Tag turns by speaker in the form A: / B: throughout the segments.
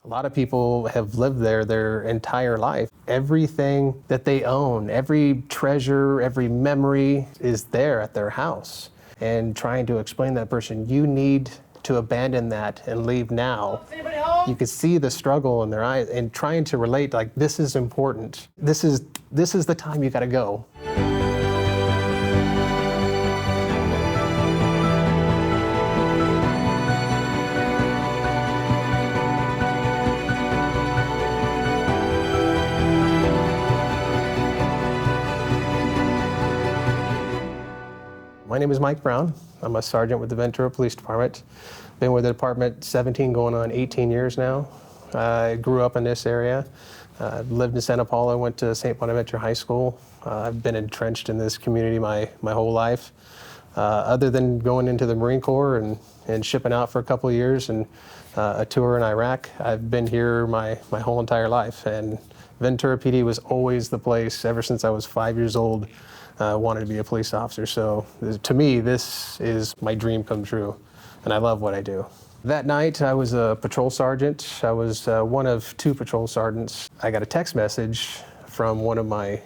A: A lot of people have lived there their entire life. Everything that they own, every treasure, every memory is there at their house. And trying to explain to that person, you need to abandon that and leave now. You could see the struggle in their eyes and trying to relate, like, this is important. This is the time you gotta go. My name is Mike Brown. I'm a sergeant with the Ventura Police Department. Been with the department 17 going on 18 years now. I grew up in this area. Lived in Santa Paula, went to St. Bonaventure High School. I've been entrenched in this community my whole life. Other than going into the Marine Corps and shipping out for a couple of years and a tour in Iraq, I've been here my whole entire life. And Ventura PD was always the place ever since I was 5 years old. Wanted to be a police officer. So to me, this is my dream come true, and I love what I do. That night, I was a patrol sergeant. I was one of two patrol sergeants. I got a text message from one of my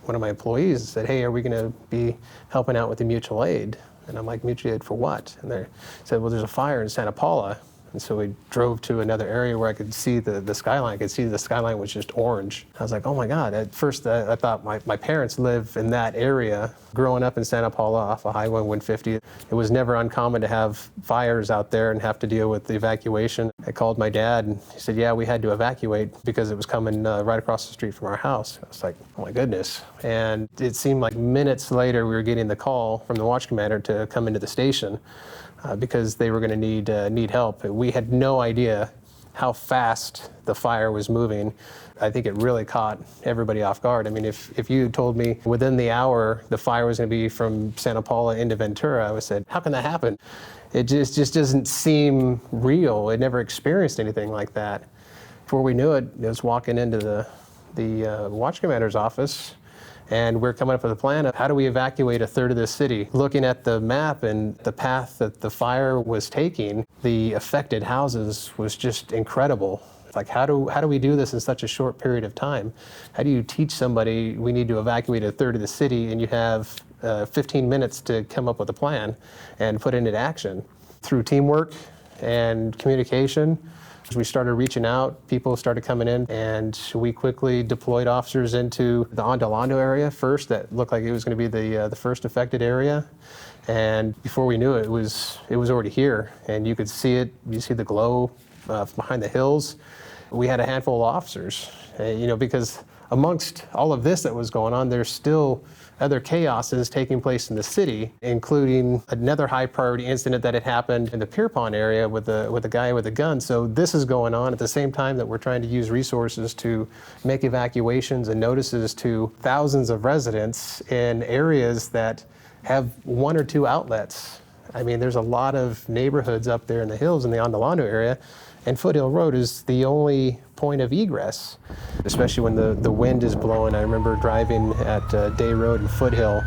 A: employees that said, "Hey, are we going to be helping out with the mutual aid?" And I'm like, "Mutual aid for what?" And they said, "Well, there's a fire in Santa Paula." And so we drove to another area where I could see the skyline. I could see the skyline was just orange. I was like, oh my God. At first, I thought my parents live in that area. Growing up in Santa Paula off of Highway 150, it was never uncommon to have fires out there and have to deal with the evacuation. I called my dad and he said, yeah, we had to evacuate because it was coming right across the street from our house. I was like, oh my goodness. And it seemed like minutes later, we were getting the call from the watch commander to come into the station. Because they were going to need help. We had no idea how fast the fire was moving. I think it really caught everybody off guard. I mean, if you told me within the hour the fire was going to be from Santa Paula into Ventura, I would have said, how can that happen? It just doesn't seem real. It never experienced anything like that. Before we knew it, I was walking into the watch commander's office. And we're coming up with a plan of how do we evacuate a third of the city. Looking at the map and the path that the fire was taking, the affected houses was just incredible. Like, how do we do this in such a short period of time? How do you teach somebody we need to evacuate a third of the city and you have 15 minutes to come up with a plan and put it into action? Through teamwork and communication, as we started reaching out, people started coming in, and we quickly deployed officers into the Ondolando area first. That looked like it was going to be the first affected area. And before we knew it, it was already here, and you could see it. You see the glow behind the hills. We had a handful of officers, because amongst all of this that was going on, there's still other chaoses taking place in the city, including another high priority incident that had happened in the Pierpont area with a guy with a gun. So this is going on at the same time that we're trying to use resources to make evacuations and notices to thousands of residents in areas that have one or two outlets. I mean, there's a lot of neighborhoods up there in the hills in the Ondolando area, and Foothill Road is the only point of egress, especially when the wind is blowing. I remember driving at Day Road in Foothill,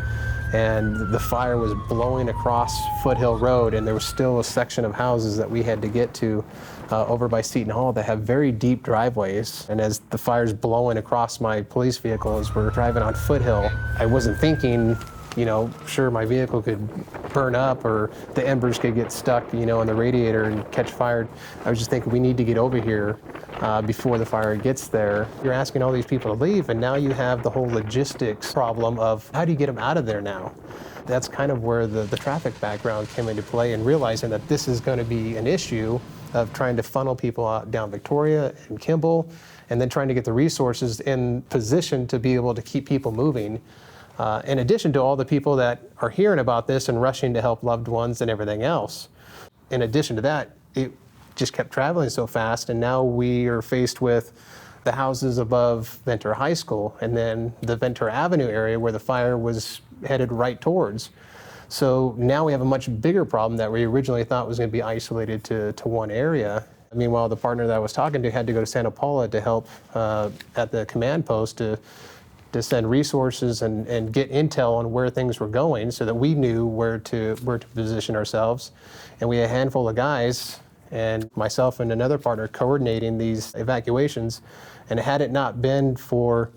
A: and the fire was blowing across Foothill Road, and there was still a section of houses that we had to get to over by Seton Hall that have very deep driveways. And as the fire's blowing across my police vehicle as we're driving on Foothill, I wasn't thinking, sure, my vehicle could burn up or the embers could get stuck, in the radiator and catch fire. I was just thinking we need to get over here before the fire gets there. You're asking all these people to leave, and now you have the whole logistics problem of how do you get them out of there now? That's kind of where the traffic background came into play, and realizing that this is going to be an issue of trying to funnel people out down Victoria and Kimball, and then trying to get the resources in position to be able to keep people moving. In addition to all the people that are hearing about this and rushing to help loved ones and everything else. In addition to that, it just kept traveling so fast, and now we are faced with the houses above Ventura High School and then the Ventura Avenue area where the fire was headed right towards. So now we have a much bigger problem that we originally thought was going to be isolated to one area. Meanwhile, the partner that I was talking to had to go to Santa Paula to help at the command post to send resources and get intel on where things were going so that we knew where to position ourselves. And we had a handful of guys and myself and another partner coordinating these evacuations. And had it not been for,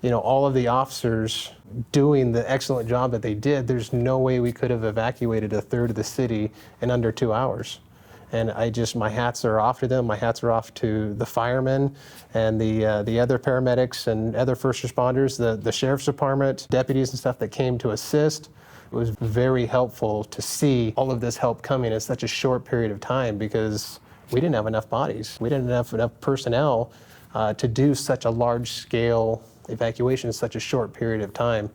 A: all of the officers doing the excellent job that they did, there's no way we could have evacuated a third of the city in under 2 hours. And my hats are off to them. My hats are off to the firemen and the other paramedics and other first responders, the sheriff's department, deputies and stuff that came to assist. It was very helpful to see all of this help coming in such a short period of time, because we didn't have enough bodies. We didn't have enough personnel to do such a large-scale evacuation in such a short period of time.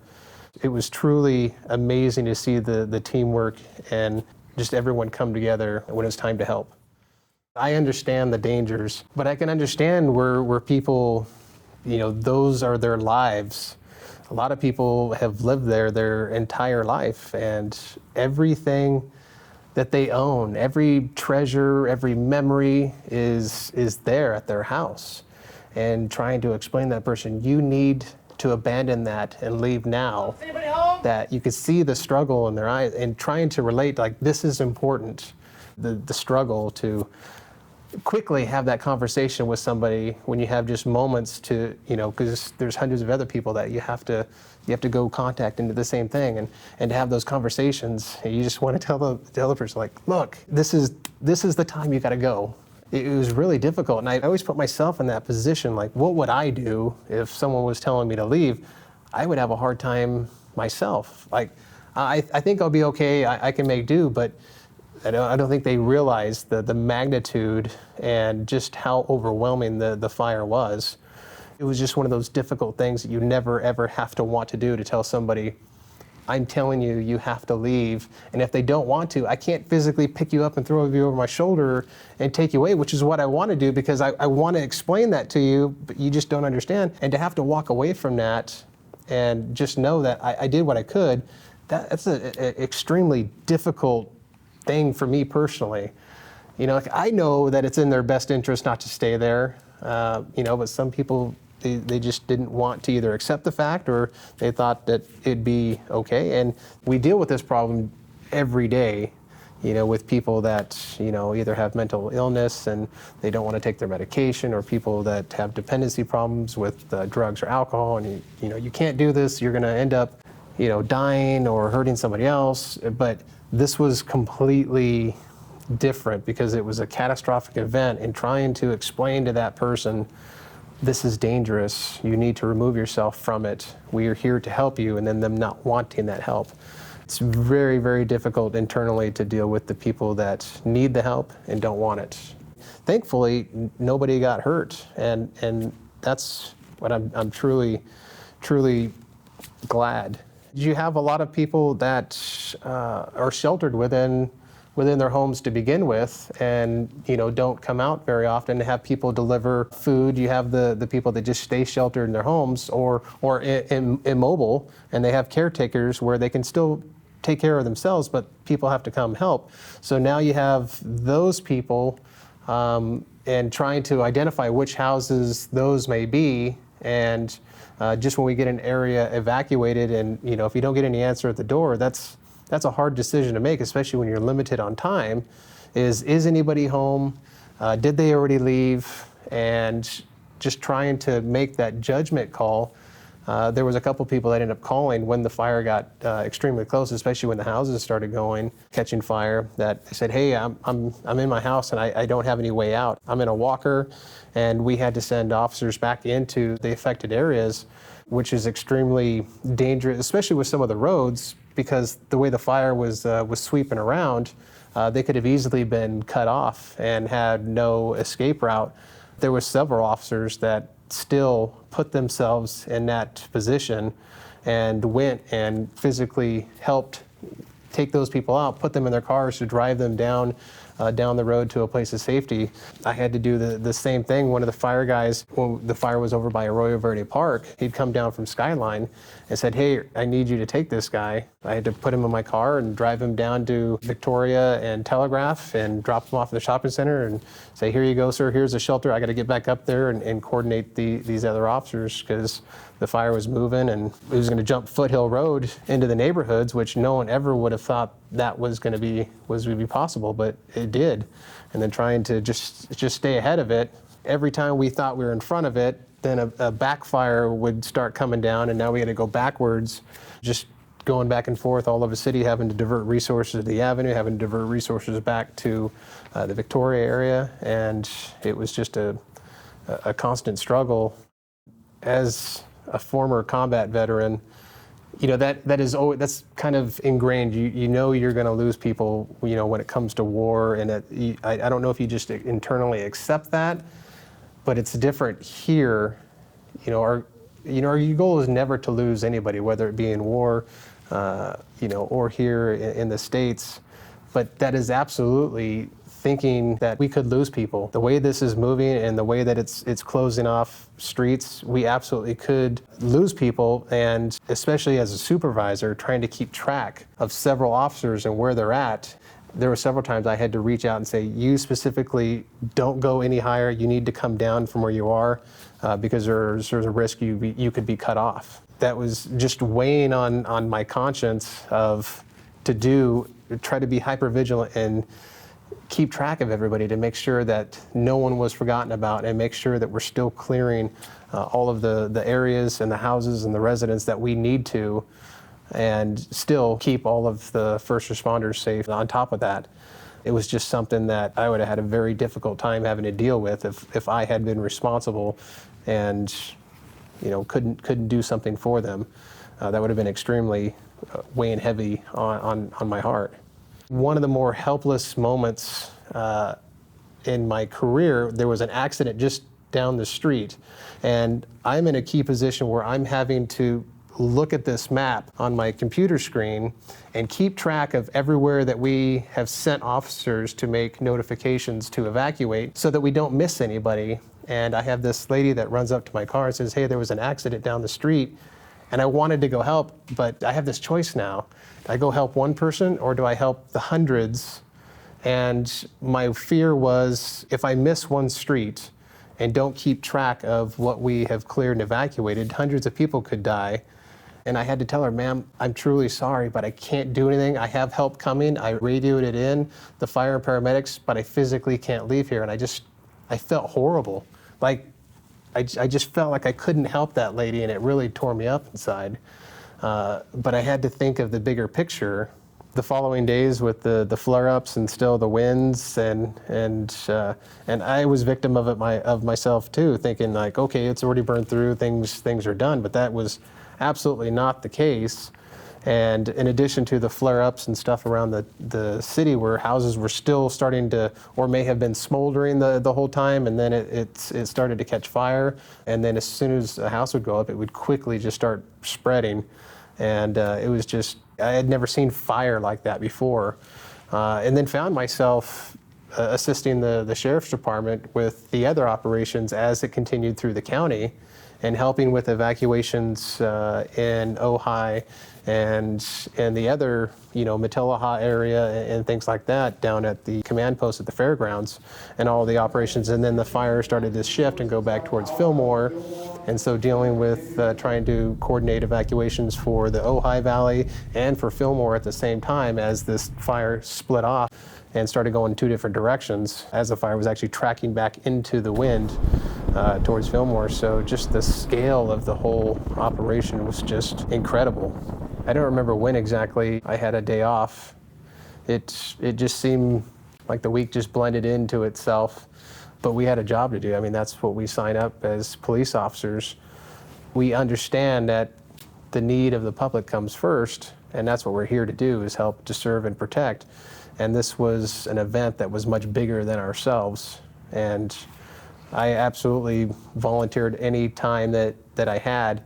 A: It was truly amazing to see the teamwork and just everyone come together when it's time to help. I understand the dangers, but I can understand where people, those are their lives. A lot of people have lived there their entire life, and everything that they own, every treasure, every memory is there at their house. And trying to explain to that person, you need to abandon that and leave now, that you could see the struggle in their eyes, and trying to relate, like, this is important, the struggle to quickly have that conversation with somebody when you have just moments to, because there's hundreds of other people that you have to go contact into the same thing, and to have those conversations, you just want to tell the person, like, look, this is the time you got to go. It was really difficult, and I always put myself in that position, like, what would I do if someone was telling me to leave? I would have a hard time myself. Like, I think I'll be okay, I can make do, but I don't think they realized the magnitude and just how overwhelming the fire was. It was just one of those difficult things that you never ever have to want to do, to tell somebody, I'm telling you, you have to leave. And if they don't want to, I can't physically pick you up and throw you over my shoulder and take you away, which is what I want to do, because I want to explain that to you, but you just don't understand. And to have to walk away from that and just know that I did what I could, that's an extremely difficult thing for me personally. Like, I know that it's in their best interest not to stay there, but some people, they just didn't want to either accept the fact, or they thought that it'd be okay. And we deal with this problem every day, with people that, either have mental illness and they don't want to take their medication, or people that have dependency problems with drugs or alcohol, and you can't do this, you're going to end up, dying or hurting somebody else. But this was completely different, because it was a catastrophic event, and trying to explain to that person, this is dangerous, you need to remove yourself from it, we are here to help you, and then them not wanting that help. It's very, very difficult internally to deal with the people that need the help and don't want it. Thankfully, nobody got hurt, and that's what I'm truly, truly glad. You have a lot of people that are sheltered within their homes to begin with, and don't come out very often to have people deliver food. You have the people that just stay sheltered in their homes or immobile, and they have caretakers where they can still take care of themselves, but people have to come help. So now you have those people, and trying to identify which houses those may be, and just when we get an area evacuated, and if you don't get any answer at the door, that's a hard decision to make, especially when you're limited on time. Is anybody home? Did they already leave? And just trying to make that judgment call. There was a couple people that ended up calling when the fire got extremely close, especially when the houses started catching fire, that said, hey, I'm in my house and I don't have any way out. I'm in a walker, and we had to send officers back into the affected areas, which is extremely dangerous, especially with some of the roads, because the way the fire was sweeping around, they could have easily been cut off and had no escape route. There were several officers that still put themselves in that position and went and physically helped take those people out, put them in their cars to drive them down the road to a place of safety. I had to do the same thing. One of the fire guys, when the fire was over by Arroyo Verde Park, he'd come down from Skyline and said, hey, I need you to take this guy. I had to put him in my car and drive him down to Victoria and Telegraph and drop him off at the shopping center and say, here you go, sir, here's a shelter. I got to get back up there and coordinate these other officers, because the fire was moving and it was going to jump Foothill Road into the neighborhoods, which no one ever would have thought that was going to be possible, but it did. And then trying to just stay ahead of it. Every time we thought we were in front of it, then a backfire would start coming down, and now we had to go backwards, just going back and forth all over the city, having to divert resources to the avenue, having to divert resources back to the Victoria area, and it was just a constant struggle. As a former combat veteran, you know, that's kind of ingrained. You know you're going to lose people, you know, when it comes to war, and I don't know if you just internally accept that, but it's different here. You know, our goal is never to lose anybody, whether it be in war, you know, or here in the States. But that is absolutely thinking that we could lose people. The way this is moving and the way that it's closing off streets, we absolutely could lose people. And especially as a supervisor, trying to keep track of several officers and where they're at, there were several times I had to reach out and say, you specifically don't go any higher. You need to come down from where you are because there's a risk you could be cut off. That was just weighing on my conscience of try to be hyper vigilant and keep track of everybody to make sure that no one was forgotten about, and make sure that we're still clearing all of the areas and the houses and the residents that we need to, and still keep all of the first responders safe. On top of that, it was just something that I would have had a very difficult time having to deal with if I had been responsible and, you know, couldn't do something for them. That would have been extremely weighing heavy on my heart. One of the more helpless moments in my career, there was an accident just down the street, and I'm in a key position where I'm having to look at this map on my computer screen and keep track of everywhere that we have sent officers to make notifications to evacuate so that we don't miss anybody. And I have this lady that runs up to my car and says, hey, there was an accident down the street. And I wanted to go help, but I have this choice now. Do I go help one person or do I help the hundreds? And my fear was, if I miss one street and don't keep track of what we have cleared and evacuated, hundreds of people could die. And I had to tell her, ma'am, I'm truly sorry, but I can't do anything. I have help coming. I radioed it in, the fire and paramedics, but I physically can't leave here. And I felt horrible. Like, I just felt like I couldn't help that lady, and it really tore me up inside. But I had to think of the bigger picture. The following days with the flare-ups and still the winds, and I was victim of it myself too, thinking like, okay, it's already burned through, things are done. But that was absolutely not the case. And in addition to the flare-ups and stuff around the city where houses were still starting to, or may have been smoldering the whole time, and then it started to catch fire. And then as soon as a house would go up, it would quickly just start spreading. And it was just, I had never seen fire like that before. And then found myself assisting the sheriff's department with the other operations as it continued through the county, and helping with evacuations in Ojai and the other, Matilaha area and things like that down at the command post at the fairgrounds and all the operations. And then the fire started to shift and go back towards Fillmore. And so dealing with trying to coordinate evacuations for the Ojai Valley and for Fillmore at the same time as this fire split off and started going two different directions as the fire was actually tracking back into the wind towards Fillmore. So just the scale of the whole operation was just incredible. I don't remember when exactly I had a day off. It just seemed like the week just blended into itself, but we had a job to do. I mean, that's what we sign up as police officers. We understand that the need of the public comes first, and that's what we're here to do, is help to serve and protect. And this was an event that was much bigger than ourselves. And I absolutely volunteered any time that I had.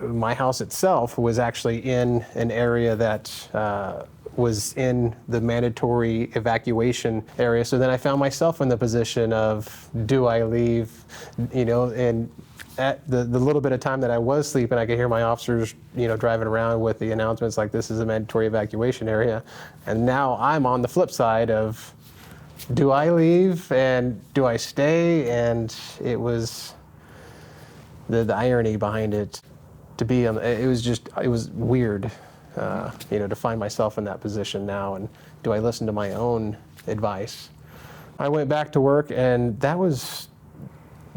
A: My house itself was actually in an area that was in the mandatory evacuation area. So then I found myself in the position of, do I leave? And at the little bit of time that I was sleeping, I could hear my officers, driving around with the announcements like, this is a mandatory evacuation area. And now I'm on the flip side of, do I leave and do I stay? And it was the irony behind it, to be on, it was weird, to find myself in that position now. And do I listen to my own advice? I went back to work, and that was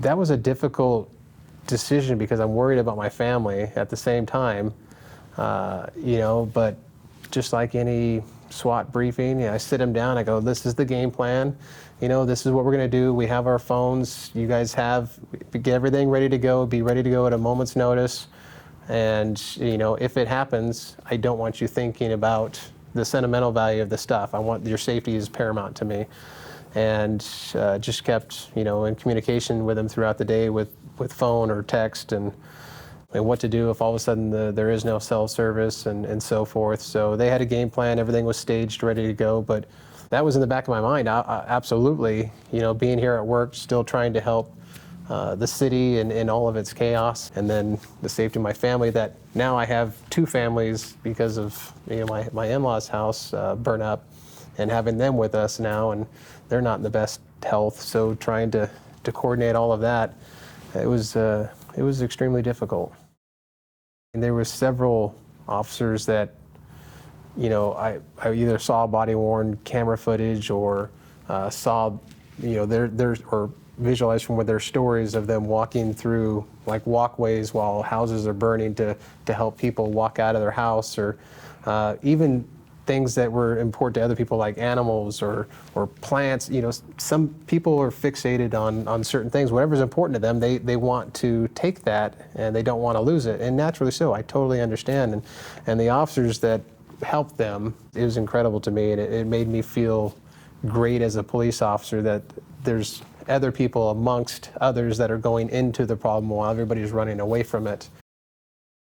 A: a difficult decision because I'm worried about my family at the same time, but just like any SWAT briefing, I sit them down, I go, this is the game plan, this is what we're going to do. We have our phones, you guys get everything ready to go, be ready to go at a moment's notice. And, if it happens, I don't want you thinking about the sentimental value of the stuff. I want your safety is paramount to me. And just kept, in communication with them throughout the day with phone or text and what to do if all of a sudden there is no cell service and so forth. So they had a game plan, everything was staged, ready to go. But that was in the back of my mind, absolutely, being here at work, still trying to help the city and all of its chaos, and then the safety of my family. That now I have two families because of my in-laws' house burn up, and having them with us now, and they're not in the best health. So trying to coordinate all of that, it was extremely difficult. And there were several officers that I either saw body-worn camera footage or saw or visualized from their stories of them walking through like walkways while houses are burning to help people walk out of their house, or even things that were important to other people like animals or plants. Some people are fixated on certain things. Whatever's important to them, they want to take that and they don't want to lose it, and naturally so. I totally understand. And the officers that helped them, it was incredible to me, and it made me feel great as a police officer that there's other people amongst others that are going into the problem while everybody's running away from it.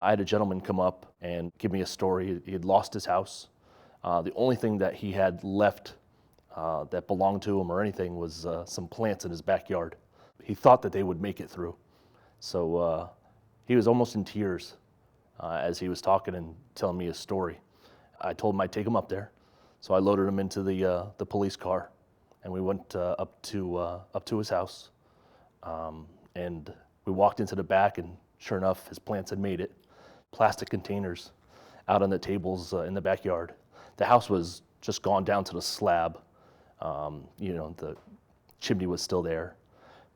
B: I had a gentleman come up and give me a story. He had lost his house. The only thing that he had left that belonged to him or anything was some plants in his backyard. He thought that they would make it through. So he was almost in tears as he was talking and telling me his story. I told him I'd take him up there. So I loaded him into the police car, and we went up to his house. And we walked into the back, and sure enough, his plants had made it. Plastic containers out on the tables in the backyard. The house was just gone down to the slab. The chimney was still there,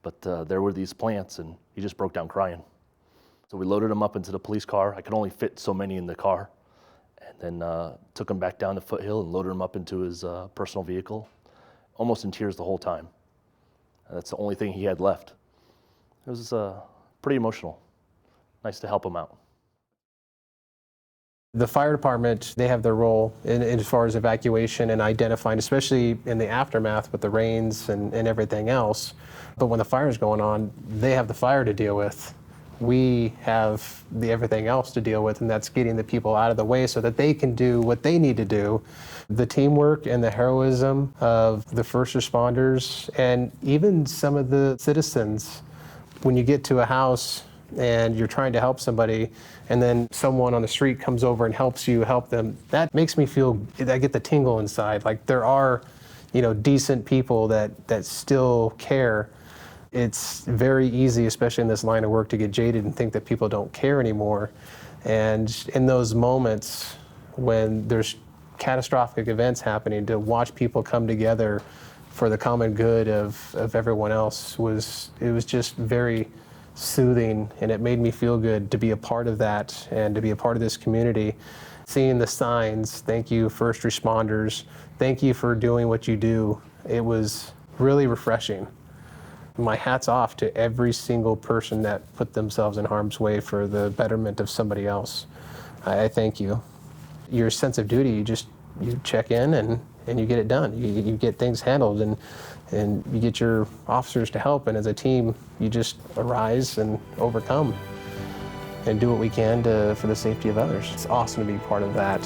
B: but there were these plants, and he just broke down crying. So we loaded him up into the police car. I could only fit so many in the car, and then took him back down the foothill and loaded him up into his personal vehicle, almost in tears the whole time. And that's the only thing he had left. It was pretty emotional. Nice to help him out.
A: The fire department, they have their role in as far as evacuation and identifying, especially in the aftermath with the rains and everything else. But when the fire is going on, they have the fire to deal with. We have everything else to deal with, and that's getting the people out of the way so that they can do what they need to do. The teamwork and the heroism of the first responders and even some of the citizens. When you get to a house and you're trying to help somebody, and then someone on the street comes over and helps you help them, that makes me feel, I get the tingle inside. Like there are, decent people that still care. It's very easy, especially in this line of work, to get jaded and think that people don't care anymore. And in those moments when there's catastrophic events happening, to watch people come together for the common good of everyone else it was just very soothing, and it made me feel good to be a part of that and to be a part of this community. Seeing the signs, thank you first responders, thank you for doing what you do, it was really refreshing. My hat's off to every single person that put themselves in harm's way for the betterment of somebody else. I thank you. Your sense of duty, you check in and you get it done. You get things handled, and you get your officers to help, and as a team, you just arise and overcome and do what we can for the safety of others. It's awesome to be part of that.